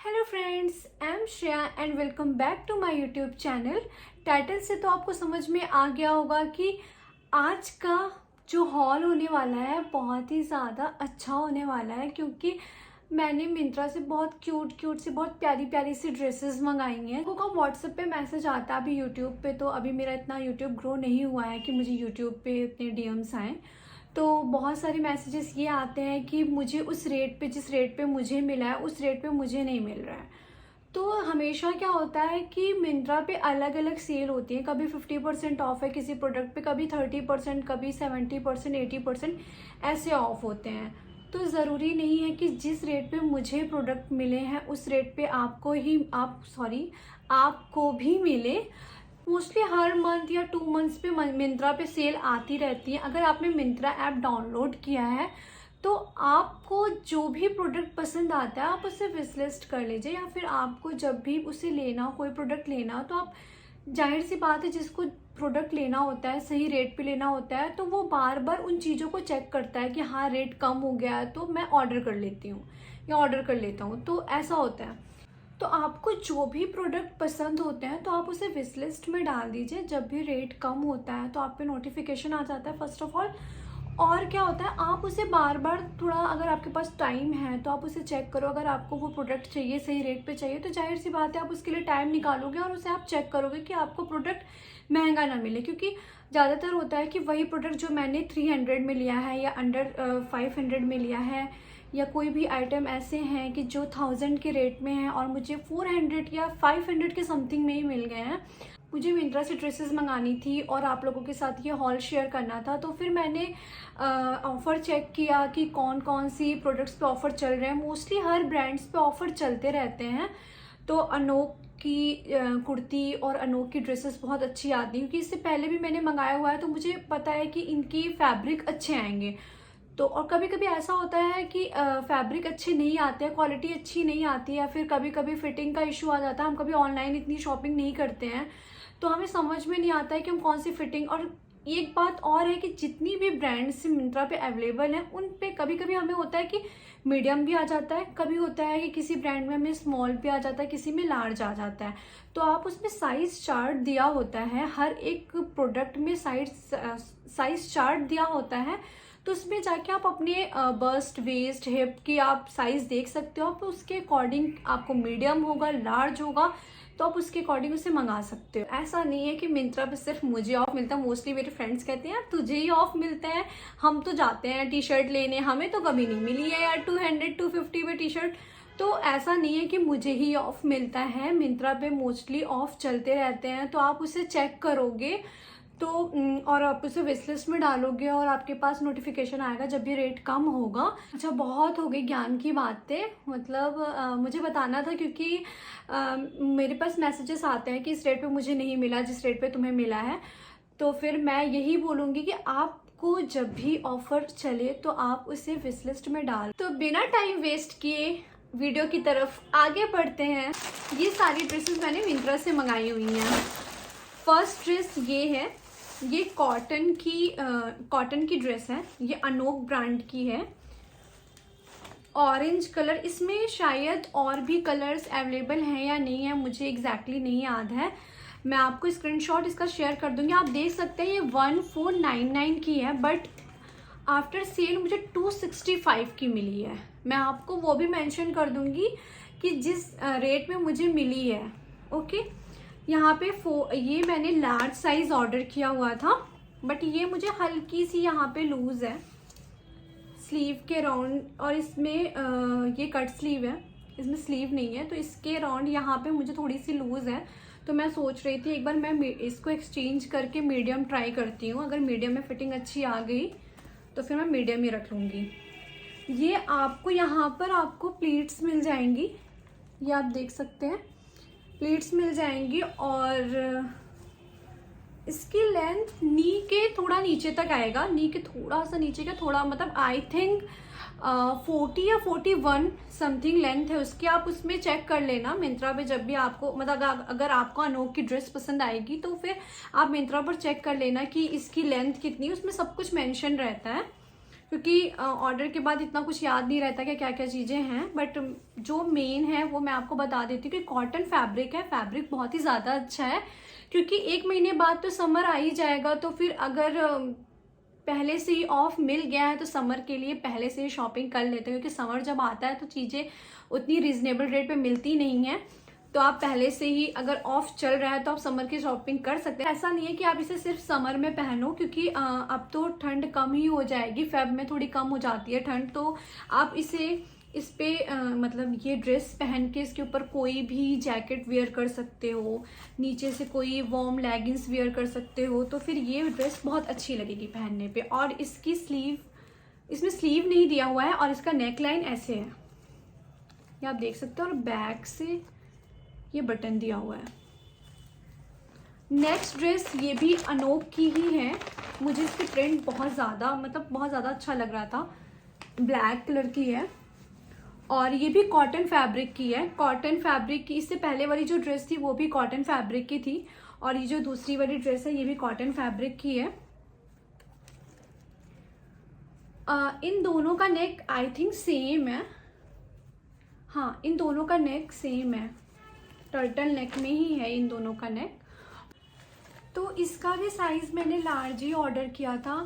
Hello friends, I am Shreya and welcome back to my YouTube channel. Title से तो आपको समझ में आ गया होगा कि आज का जो हॉल होने वाला है बहुत ही ज़्यादा अच्छा होने वाला है, क्योंकि मैंने मिंत्रा से बहुत क्यूट सी बहुत प्यारी प्यारी सी ड्रेसेस मंगाई हैं। लोगों का व्हाट्सएप पे मैसेज आता है। अभी यूट्यूब पे तो अभी मेरा इतना यूट्यूब ग्रो नहीं हुआ है कि मुझे यूट्यूब पे इतने डीएम्स आएँ, तो बहुत सारे मैसेजेस ये आते हैं कि मुझे उस रेट पे, जिस रेट पे मुझे मिला है उस रेट पे मुझे नहीं मिल रहा है। तो हमेशा क्या होता है कि मिंत्रा पे अलग अलग सेल होती है। कभी 50% ऑफ है किसी प्रोडक्ट पे, कभी 30%, कभी 70%, 80% ऐसे ऑफ होते हैं। तो ज़रूरी नहीं है कि जिस रेट पे मुझे प्रोडक्ट मिले हैं उस रेट पे आपको भी मिले। मोस्टली हर मंथ या 2 मंथ्स पे मिंत्रा पे सेल आती रहती है। अगर आपने मिंत्रा ऐप डाउनलोड किया है तो आपको जो भी प्रोडक्ट पसंद आता है आप उसे विश लिस्ट कर लीजिए, या फिर आपको जब भी उसे लेना हो, कोई प्रोडक्ट लेना हो, तो आप, जाहिर सी बात है, जिसको प्रोडक्ट लेना होता है, सही रेट पे लेना होता है, तो वो बार बार उन चीज़ों को चेक करता है कि हाँ रेट कम हो गया है तो मैं ऑर्डर कर लेती हूँ या ऑर्डर कर लेता हूँ, तो ऐसा होता है। तो आपको जो भी प्रोडक्ट पसंद होते हैं तो आप उसे विश लिस्ट में डाल दीजिए। जब भी रेट कम होता है तो आप पे नोटिफिकेशन आ जाता है फर्स्ट ऑफ ऑल। और क्या होता है, आप उसे बार बार, थोड़ा अगर आपके पास टाइम है तो आप उसे चेक करो। अगर आपको वो प्रोडक्ट चाहिए, सही रेट पे चाहिए, तो जाहिर सी बात है आप उसके लिए टाइम निकालोगे और उसे आप चेक करोगे कि आपको प्रोडक्ट महंगा ना मिले। क्योंकि ज़्यादातर होता है कि वही प्रोडक्ट जो मैंने 300 में लिया है या अंडर 500 में लिया है, या कोई भी आइटम ऐसे हैं कि जो 1000 के रेट में है और मुझे 400 या 500 के समथिंग में ही मिल गए हैं। मुझे मिंत्रा से ड्रेसेस मंगानी थी और आप लोगों के साथ ये हॉल शेयर करना था, तो फिर मैंने ऑफ़र चेक किया कि कौन कौन सी प्रोडक्ट्स पे ऑफ़र चल रहे हैं। मोस्टली हर ब्रांड्स पे ऑफ़र चलते रहते हैं। तो अनोक की कुर्ती और अनोक की ड्रेसेस बहुत अच्छी आती हैं, क्योंकि इससे पहले भी मैंने मंगाया हुआ है, तो मुझे पता है कि इनकी फैब्रिक अच्छे आएंगे। तो और कभी कभी ऐसा होता है कि फैब्रिक अच्छे नहीं आते हैं, क्वालिटी अच्छी नहीं आती है, या फिर कभी कभी फिटिंग का इशू आ जाता है। हम कभी ऑनलाइन इतनी शॉपिंग नहीं करते हैं तो हमें समझ में नहीं आता है कि हम कौन सी फिटिंग। और एक बात और है कि जितनी भी ब्रांड्स मिंत्रा पे अवेलेबल हैं उन पे कभी कभी हमें होता है कि मीडियम भी आ जाता है, कभी होता है कि किसी ब्रांड में हमें स्मॉल भी आ जाता है, किसी में लार्ज आ जाता है। तो आप उसमें साइज चार्ट दिया होता है, हर एक प्रोडक्ट में साइज चार्ट दिया होता है। तो उसमें जाके आप अपने बस्ट, वेस्ट, हिप की आप साइज देख सकते हो। आप उसके अकॉर्डिंग, आपको मीडियम होगा, लार्ज होगा, तो आप उसके अकॉर्डिंग उसे मंगा सकते हो। ऐसा नहीं है कि मिंत्रा पे सिर्फ मुझे ऑफ मिलता है। मोस्टली मेरे फ्रेंड्स कहते हैं यार तुझे ही ऑफ मिलता है, हम तो जाते हैं टी शर्ट लेने, हमें तो कभी नहीं मिली है यार 200 250 में टी शर्ट। तो ऐसा नहीं है कि मुझे ही ऑफ मिलता है, मिंत्रा पे मोस्टली ऑफ चलते रहते हैं। तो आप उसे चेक करोगे तो और आप उसे विश लिस्ट में डालोगे और आपके पास नोटिफिकेशन आएगा जब भी रेट कम होगा। अच्छा, बहुत हो गई ज्ञान की बातें, मतलब मुझे बताना था, क्योंकि मेरे पास मैसेजेस आते हैं कि इस रेट पे मुझे नहीं मिला जिस रेट पे तुम्हें मिला है। तो फिर मैं यही बोलूँगी कि आपको जब भी ऑफर चले तो आप उसे विश लिस्ट में डाल। तो बिना टाइम वेस्ट किए वीडियो की तरफ आगे बढ़ते हैं। ये सारी ड्रेसेस मैंने मिंत्रा से मंगाई हुई हैं। फर्स्ट ड्रेस ये है, ये कॉटन की ड्रेस है, ये अनोक ब्रांड की है। ऑरेंज कलर, इसमें शायद और भी कलर्स अवेलेबल हैं या नहीं है, मुझे एग्जैक्टली नहीं याद है। मैं आपको स्क्रीनशॉट इसका शेयर कर दूंगी, आप देख सकते हैं। ये 1499 की है, बट आफ्टर सेल मुझे 265 की मिली है। मैं आपको वो भी मेंशन कर दूंगी कि जिस रेट में मुझे मिली है। ओके, यहाँ पे ये मैंने लार्ज साइज ऑर्डर किया हुआ था, बट ये मुझे हल्की सी यहाँ पे लूज है स्लीव के राउंड, और इसमें ये कट स्लीव है, इसमें स्लीव नहीं है, तो इसके राउंड यहाँ पे मुझे थोड़ी सी लूज है। तो मैं सोच रही थी एक बार मैं इसको एक्सचेंज करके मीडियम ट्राई करती हूँ। अगर मीडियम में फिटिंग अच्छी आ गई तो फिर मैं मीडियम ही रख लूँगी। ये आपको यहाँ पर आपको प्लीट्स मिल जाएंगी, ये आप देख सकते हैं, प्लीट्स मिल जाएंगी। और इसकी लेंथ नी के थोड़ा नीचे तक आएगा, नी के थोड़ा सा नीचे का, थोड़ा मतलब आई थिंक 40 या 41 समथिंग लेंथ है उसकी। आप उसमें चेक कर लेना मिंत्रा पे, जब भी आपको, मतलब अगर आपको अनोक की ड्रेस पसंद आएगी तो फिर आप मिंत्रा पर चेक कर लेना कि इसकी लेंथ कितनी है, उसमें सब कुछ मेंशन रहता है। क्योंकि ऑर्डर के बाद इतना कुछ याद नहीं रहता कि क्या क्या चीज़ें हैं, बट जो मेन है वो मैं आपको बता देती हूँ कि कॉटन फैब्रिक है। फैब्रिक बहुत ही ज़्यादा अच्छा है, क्योंकि 1 महीने बाद तो समर आ ही जाएगा, तो फिर अगर पहले से ही ऑफ मिल गया है तो समर के लिए पहले से ही शॉपिंग कर लेते हैं, क्योंकि समर जब आता है तो चीज़ें उतनी रीजनेबल रेट पे मिलती नहीं है। तो आप पहले से ही अगर ऑफ चल रहा है तो आप समर की शॉपिंग कर सकते हैं। ऐसा नहीं है कि आप इसे सिर्फ समर में पहनो, क्योंकि अब तो ठंड कम ही हो जाएगी, फेब में थोड़ी कम हो जाती है ठंड, तो आप इस पे मतलब ये ड्रेस पहन के इसके ऊपर कोई भी जैकेट वेयर कर सकते हो, नीचे से कोई वार्म लेगिंग्स वेयर कर सकते हो, तो फिर ये ड्रेस बहुत अच्छी लगेगी पहनने पे। और इसकी इसमें स्लीव नहीं दिया हुआ है और इसका नेक लाइन ऐसे है, ये आप देख सकते हो, और बैक से ये बटन दिया हुआ है। नेक्स्ट ड्रेस ये भी अनोक की ही है, मुझे इसकी प्रिंट बहुत ज़्यादा अच्छा लग रहा था। ब्लैक कलर की है और ये भी कॉटन फैब्रिक की है। कॉटन फैब्रिक की, इससे पहले वाली जो ड्रेस थी वो भी कॉटन फैब्रिक की थी, और ये जो दूसरी वाली ड्रेस है ये भी कॉटन फैब्रिक की है। इन दोनों का नेक आई थिंक सेम है, हाँ इन दोनों का नेक सेम है, टर्टल नेक में ही है इन दोनों का नेक। तो इसका भी साइज़ मैंने लार्ज ही ऑर्डर किया था।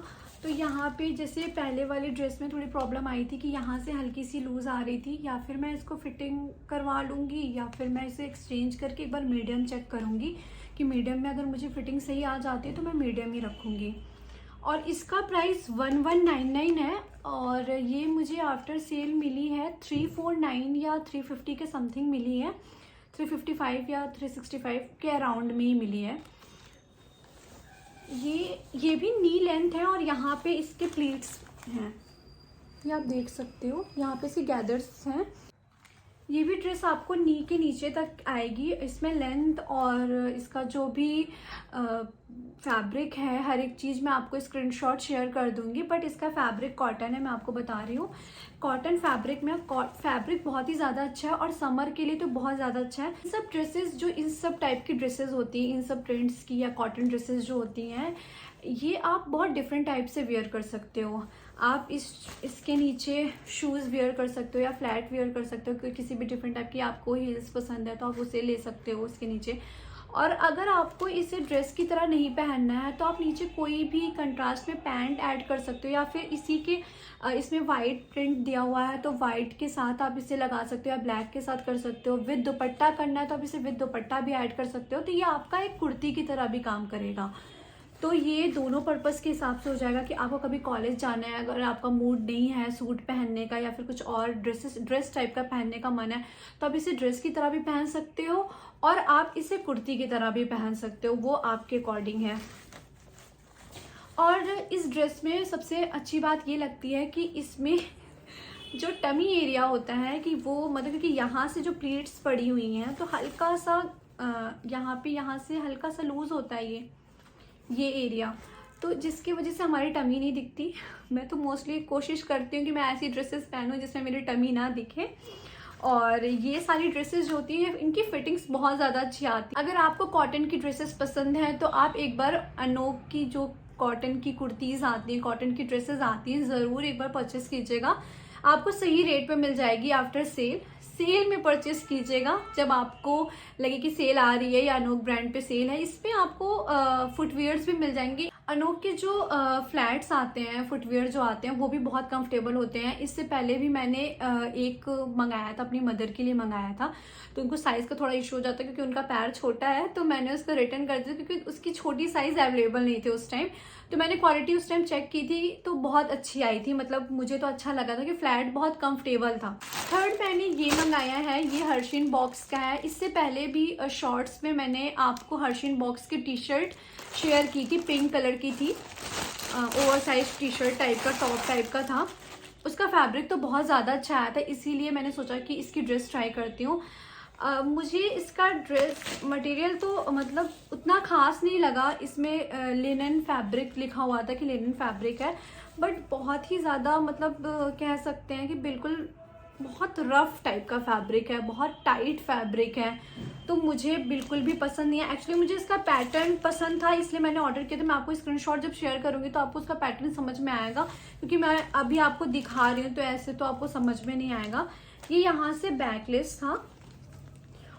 तो यहाँ पे जैसे पहले वाली ड्रेस में थोड़ी प्रॉब्लम आई थी कि यहाँ से हल्की सी लूज़ आ रही थी, या फिर मैं इसको फिटिंग करवा लूँगी या फिर मैं इसे एक्सचेंज करके एक बार मीडियम चेक करूँगी कि मीडियम में अगर मुझे फिटिंग सही आ जाती है तो मैं मीडियम ही रखूँगी। और इसका प्राइस 1199 है, और ये मुझे आफ्टर सेल मिली है 349 या 350 के समथिंग मिली है, 355 या 365 के अराउंड में ही मिली है। ये भी नी लेंथ है और यहाँ पे इसके प्लीट्स हैं, ये आप देख सकते हो, यहाँ पे इसके गैदर्स हैं। ये भी ड्रेस आपको नी के नीचे तक आएगी। इसमें लेंथ और इसका जो भी फैब्रिक है, हर एक चीज़ मैं आपको स्क्रीनशॉट शेयर कर दूंगी, बट इसका फैब्रिक कॉटन है, मैं आपको बता रही हूँ। कॉटन फैब्रिक में फैब्रिक बहुत ही ज़्यादा अच्छा है और समर के लिए तो बहुत ज़्यादा अच्छा है। इन सब ड्रेसेस जो इन सब टाइप की ड्रेसेस होती हैं, इन सब ट्रेंड्स की या कॉटन ड्रेसेस जो होती हैं, ये आप बहुत डिफरेंट टाइप से वेयर कर सकते हो। आप इसके नीचे शूज़ वेयर कर सकते हो या फ्लैट वेयर कर सकते हो, किसी भी डिफरेंट टाइप की आपको हील्स पसंद है तो आप उसे ले सकते हो उसके नीचे। और अगर आपको इसे ड्रेस की तरह नहीं पहनना है तो आप नीचे कोई भी कंट्रास्ट में पैंट ऐड कर सकते हो, या फिर इसी के इसमें वाइट प्रिंट दिया हुआ है तो वाइट के साथ आप इसे लगा सकते हो, या ब्लैक के साथ कर सकते हो। विद दुपट्टा करना है तो आप इसे विद दुपट्टा भी ऐड कर सकते हो, तो ये आपका एक कुर्ती की तरह भी काम करेगा। तो ये दोनों पर्पस के हिसाब से हो जाएगा कि आपको कभी कॉलेज जाना है, अगर आपका मूड नहीं है सूट पहनने का या फिर कुछ और ड्रेस टाइप का पहनने का मन है, तो आप इसे ड्रेस की तरह भी पहन सकते हो और आप इसे कुर्ती की तरह भी पहन सकते हो, वो आपके अकॉर्डिंग है। और इस ड्रेस में सबसे अच्छी बात ये लगती है कि इसमें जो टमी एरिया होता है कि वो मतलब, क्योंकि यहाँ से जो प्लीट्स पड़ी हुई हैं तो हल्का सा यहाँ से हल्का सा लूज होता है ये एरिया, तो जिसकी वजह से हमारी टमी नहीं दिखती। मैं तो मोस्टली कोशिश करती हूँ कि मैं ऐसी ड्रेसेस पहनूँ जिसमें मेरी टमी ना दिखे। और ये सारी ड्रेसेस जो होती हैं इनकी फिटिंग्स बहुत ज़्यादा अच्छी आती है। अगर आपको कॉटन की ड्रेसेस पसंद हैं तो आप एक बार अनोक की जो कॉटन की कुर्तीज़ आती हैं, कॉटन की ड्रेसेस आती हैं, ज़रूर एक बार परचेस कीजिएगा। आपको सही रेट पे मिल जाएगी आफ्टर सेल में परचेस कीजिएगा। जब आपको लगे कि सेल आ रही है या अनोक ब्रांड पे सेल है, इसमें आपको फुटवियर्स भी मिल जाएंगे। अनोक के जो फ्लैट्स आते हैं, फुटवियर जो आते हैं, वो भी बहुत कंफर्टेबल होते हैं। इससे पहले भी मैंने एक मंगाया था, अपनी मदर के लिए मंगाया था, तो उनको साइज़ का थोड़ा इशू हो जाता है क्योंकि उनका पैर छोटा है, तो मैंने उसको रिटर्न कर दिया क्योंकि उसकी छोटी साइज़ अवेलेबल नहीं थी उस टाइम। तो मैंने क्वालिटी उस टाइम चेक की थी तो बहुत अच्छी आई थी, मतलब मुझे तो अच्छा लगा था कि फ्लैट बहुत कंफर्टेबल था। थर्ड मैंने ये मंगाया है, ये हर्षिन बॉक्स का है। इससे पहले भी शॉर्ट्स में मैंने आपको हर्षिन बॉक्स की टी शर्ट शेयर की थी, पिंक कलर की थी, over size T shirt type का, टॉप टाइप का था। उसका फैब्रिक तो बहुत ज़्यादा अच्छा आया था, इसीलिए मैंने सोचा कि इसकी ड्रेस ट्राई करती हूँ। मुझे इसका ड्रेस मटेरियल तो मतलब उतना खास नहीं लगा। इसमें लिनन फैब्रिक लिखा हुआ था कि लिनन फैब्रिक है, बट बहुत ही ज़्यादा मतलब कह सकते हैं कि बिल्कुल बहुत रफ टाइप का फैब्रिक है, बहुत टाइट फैब्रिक है, तो मुझे बिल्कुल भी पसंद नहीं है। एक्चुअली मुझे इसका पैटर्न पसंद था इसलिए मैंने ऑर्डर किया था। मैं आपको स्क्रीनशॉट जब शेयर करूंगी तो आपको उसका पैटर्न समझ में आएगा, क्योंकि मैं अभी आपको दिखा रही हूँ तो ऐसे तो आपको समझ में नहीं आएगा। ये यहाँ से बैकलेस था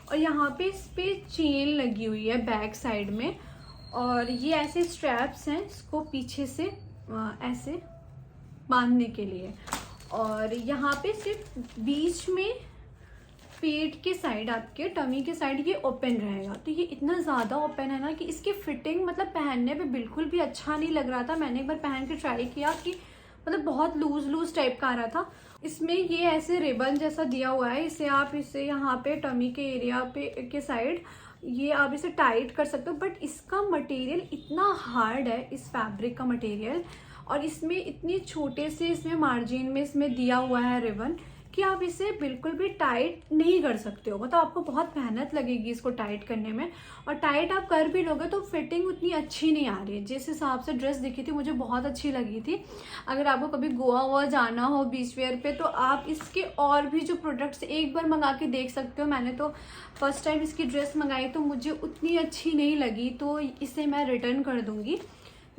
और यहाँ पे इस पे चेन लगी हुई है बैक साइड में, और ये ऐसे स्ट्रैप्स हैं इसको पीछे से ऐसे बांधने के लिए, और यहाँ पे सिर्फ बीच में पेट के साइड, आपके टमी के साइड ये ओपन रहेगा। तो ये इतना ज़्यादा ओपन है ना कि इसकी फिटिंग मतलब पहनने पे बिल्कुल भी अच्छा नहीं लग रहा था। मैंने एक बार पहन के ट्राई किया कि मतलब बहुत लूज टाइप का आ रहा था। इसमें ये ऐसे रिबन जैसा दिया हुआ है, इसे यहाँ पे टमी के एरिया पे के साइड ये आप इसे टाइट कर सकते हो। बट इसका मटेरियल इतना हार्ड है, इस फैब्रिक का मटेरियल, और इसमें इतनी छोटे से इसमें मार्जिन में इसमें दिया हुआ है रिबन कि आप इसे बिल्कुल भी टाइट नहीं कर सकते हो। मतलब आपको बहुत मेहनत लगेगी इसको टाइट करने में, और टाइट आप कर भी लोगे तो फिटिंग उतनी अच्छी नहीं आ रही है। जिस हिसाब से ड्रेस दिखी थी मुझे बहुत अच्छी लगी थी। अगर आपको कभी गोवा वोवा जाना हो बीच वेयर पे तो आप इसके और भी जो प्रोडक्ट्स एक बार मंगा के देख सकते हो। मैंने तो फर्स्ट टाइम इसकी ड्रेस मंगाई तो मुझे उतनी अच्छी नहीं लगी, तो इसे मैं रिटर्न कर दूँगी।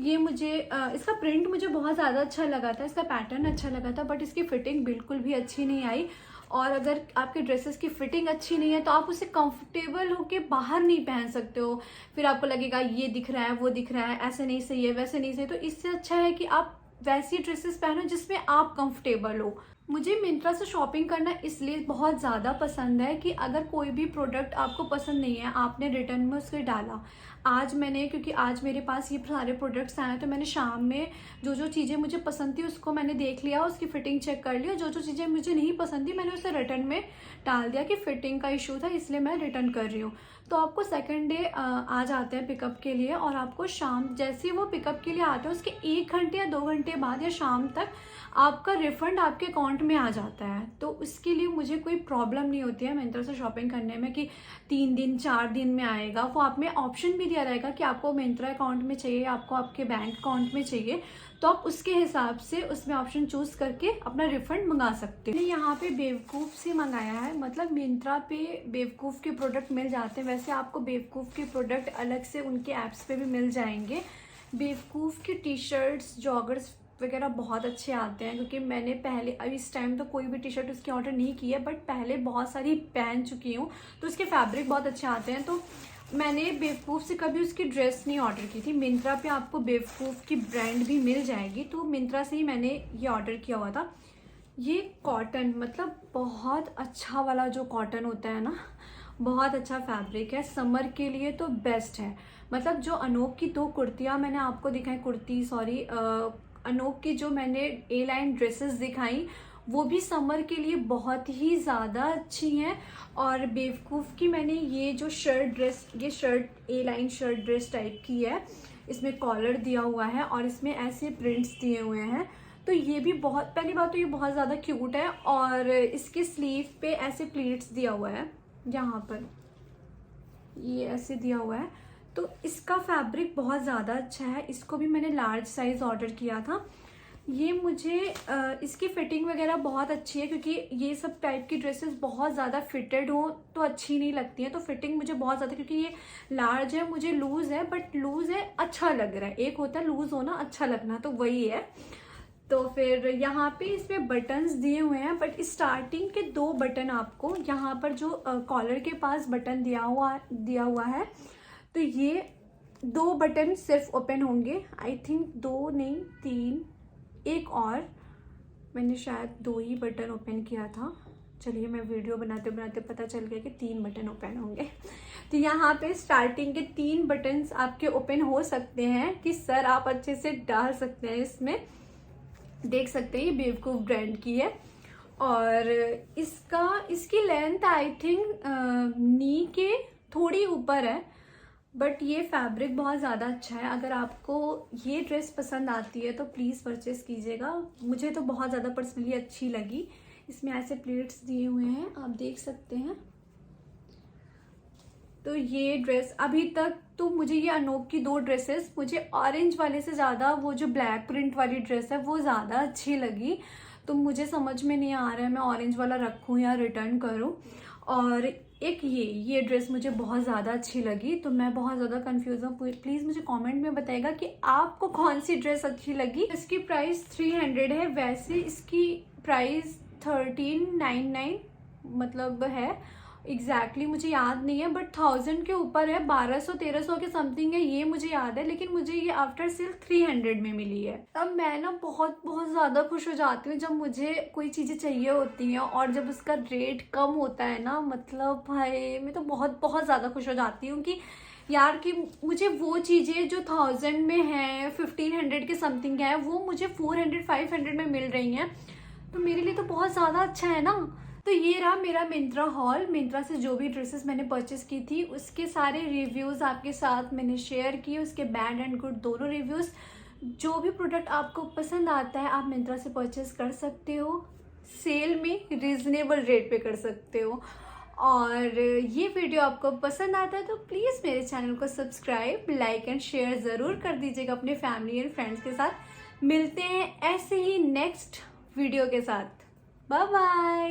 ये मुझे इसका प्रिंट मुझे बहुत ज़्यादा अच्छा लगा था, इसका पैटर्न अच्छा लगा था, बट इसकी फिटिंग बिल्कुल भी अच्छी नहीं आई। और अगर आपके ड्रेसेस की फिटिंग अच्छी नहीं है तो आप उसे कंफर्टेबल होके बाहर नहीं पहन सकते हो। फिर आपको लगेगा ये दिख रहा है, वो दिख रहा है, ऐसे नहीं सही है, वैसे नहीं सही। तो इससे अच्छा है कि आप वैसी ड्रेसेस पहनो जिसमें आप कंफर्टेबल हो। मुझे मिंत्रा से शॉपिंग करना इसलिए बहुत ज़्यादा पसंद है कि अगर कोई भी प्रोडक्ट आपको पसंद नहीं है, आपने रिटर्न में उसके डाला, आज मैंने, क्योंकि आज मेरे पास ये सारे प्रोडक्ट्स आए हैं तो मैंने शाम में जो जो चीज़ें मुझे पसंद थी उसको मैंने देख लिया, उसकी फ़िटिंग चेक कर लिया। जो जो चीज़ें मुझे नहीं पसंद थी मैंने उसे रिटर्न में डाल दिया कि फ़िटिंग का इशू था इसलिए मैं रिटर्न कर रही हूँ। तो आपको सेकंड डे आ जाते हैं पिकअप के लिए, और आपको शाम जैसे वो पिकअप के लिए आते हैं उसके 1 घंटे या 2 घंटे बाद या शाम तक आपका रिफंड आपके अकाउंट में आ जाता है। तो उसके लिए मुझे कोई प्रॉब्लम नहीं होती है मिंत्रा से शॉपिंग करने में कि 3 दिन 4 दिन में आएगा। वो आप में ऑप्शन भी दिया रहेगा कि आपको मिंत्रा अकाउंट में चाहिए, आपको आपके बैंक अकाउंट में चाहिए, तो आप उसके हिसाब से उसमें ऑप्शन चूज करके अपना रिफंड मंगा सकते हो। यहाँ पे बेवकूफ़ से मंगाया है, मतलब मिंत्रा पे बेवकूफ़ के प्रोडक्ट मिल जाते हैं। वैसे आपको बेवकूफ़ के प्रोडक्ट अलग से उनके ऐप्स पे भी मिल जाएंगे। बेवकूफ़ के टी शर्ट्स, जॉगर्स वगैरह बहुत अच्छे आते हैं, क्योंकि मैंने पहले, अभी इस टाइम तो कोई भी टी शर्ट उसकी ऑर्डर नहीं की है, बट पहले बहुत सारी पहन चुकी हूँ तो उसके फैब्रिक बहुत अच्छे आते हैं। तो मैंने बेवकूफ़ से कभी उसकी ड्रेस नहीं ऑर्डर की थी। मिंत्रा पे आपको बेवकूफ़ की ब्रांड भी मिल जाएगी, तो मिंत्रा से ही मैंने ये ऑर्डर किया हुआ था। ये कॉटन, मतलब बहुत अच्छा वाला जो कॉटन होता है ना, बहुत अच्छा फैब्रिक है। समर के लिए तो बेस्ट है। मतलब जो अनोक की 2 कुर्तियाँ मैंने आपको दिखाई, अनोक की जो मैंने ए लाइन ड्रेसेस दिखाई वो भी समर के लिए बहुत ही ज़्यादा अच्छी हैं। और बेवकूफ़ की मैंने ये जो ये शर्ट ए लाइन शर्ट ड्रेस टाइप की है, इसमें कॉलर दिया हुआ है और इसमें ऐसे प्रिंट्स दिए हुए हैं। तो ये भी बहुत, पहली बात तो ये बहुत ज़्यादा क्यूट है, और इसके स्लीव पे ऐसे प्लीट्स दिया हुआ है, यहाँ पर ये ऐसे दिया हुआ है। तो इसका फैब्रिक बहुत ज़्यादा अच्छा है। इसको भी मैंने लार्ज साइज़ ऑर्डर किया था। ये मुझे इसकी फ़िटिंग वगैरह बहुत अच्छी है, क्योंकि ये सब टाइप की ड्रेसेस बहुत ज़्यादा फिटेड हो तो अच्छी नहीं लगती हैं। तो फिटिंग मुझे बहुत ज़्यादा, क्योंकि ये लार्ज है, मुझे लूज़ है, बट लूज़ है अच्छा लग रहा है। एक होता है लूज़ होना, अच्छा लगना, तो वही है। तो फिर यहाँ पे इसमें बटन्स दिए हुए हैं, बट स्टार्टिंग के 2 बटन आपको यहाँ पर जो कॉलर के पास बटन दिया हुआ है, तो ये 2 बटन सिर्फ ओपन होंगे। आई थिंक 2 नहीं 3, एक और मैंने शायद 2 ही बटन ओपन किया था। चलिए, मैं वीडियो बनाते बनाते पता चल गया कि 3 बटन ओपन होंगे। तो यहाँ पे स्टार्टिंग के 3 बटन्स आपके ओपन हो सकते हैं कि सर आप अच्छे से डाल सकते हैं। इसमें देख सकते हैं ये बेवकूफ़ ब्रांड की है, और इसकी लेंथ आई थिंक नी के थोड़ी ऊपर है, बट ये फैब्रिक बहुत ज़्यादा अच्छा है। अगर आपको ये ड्रेस पसंद आती है तो प्लीज़ परचेस कीजिएगा। मुझे तो बहुत ज़्यादा पर्सनली अच्छी लगी। इसमें ऐसे प्लेट्स दिए हुए हैं, आप देख सकते हैं। तो ये ड्रेस अभी तक तो मुझे ये अनोक की 2 ड्रेसेस, मुझे ऑरेंज वाले से ज़्यादा वो जो ब्लैक प्रिंट वाली ड्रेस है वो ज़्यादा अच्छी लगी। तो मुझे समझ में नहीं आ रहा है मैं ऑरेंज वाला रखूँ या रिटर्न करूँ। और एक ये ड्रेस मुझे बहुत ज़्यादा अच्छी लगी, तो मैं बहुत ज़्यादा कंफ्यूज हूँ। प्लीज़ मुझे कमेंट में बताइएगा कि आपको कौन सी ड्रेस अच्छी लगी। इसकी प्राइस 300 है, वैसे इसकी प्राइस 1399 मतलब है, एग्जैक्टली मुझे याद नहीं है, बट 1000 के ऊपर है, 1200-1300 के समथिंग है, ये मुझे याद है। लेकिन मुझे ये आफ्टर सेल 300 में मिली है। तब मैं ना बहुत ज़्यादा खुश हो जाती हूँ जब मुझे कोई चीज़ें चाहिए होती हैं और जब उसका रेट कम होता है ना, मतलब भाई मैं तो बहुत ज़्यादा खुश हो जाती हूँ कि यार कि मुझे वो चीज़ें जो 1000 में है, 1500 के समथिंग है, वो मुझे 400-500 में मिल रही हैं, तो मेरे लिए तो बहुत ज़्यादा अच्छा है ना। तो ये रहा मेरा मिंत्रा हॉल। मिंत्रा से जो भी ड्रेसेस मैंने परचेस की थी उसके सारे रिव्यूज़ आपके साथ मैंने शेयर किए, उसके बैड एंड गुड दोनों रिव्यूज़। जो भी प्रोडक्ट आपको पसंद आता है आप मिंत्रा से परचेस कर सकते हो, सेल में रिजनेबल रेट पे कर सकते हो। और ये वीडियो आपको पसंद आता है तो प्लीज़ मेरे चैनल को सब्सक्राइब, लाइक एंड शेयर ज़रूर कर दीजिएगा अपने फैमिली एंड फ्रेंड्स के साथ। मिलते हैं ऐसे ही नेक्स्ट वीडियो के साथ। Bye bye.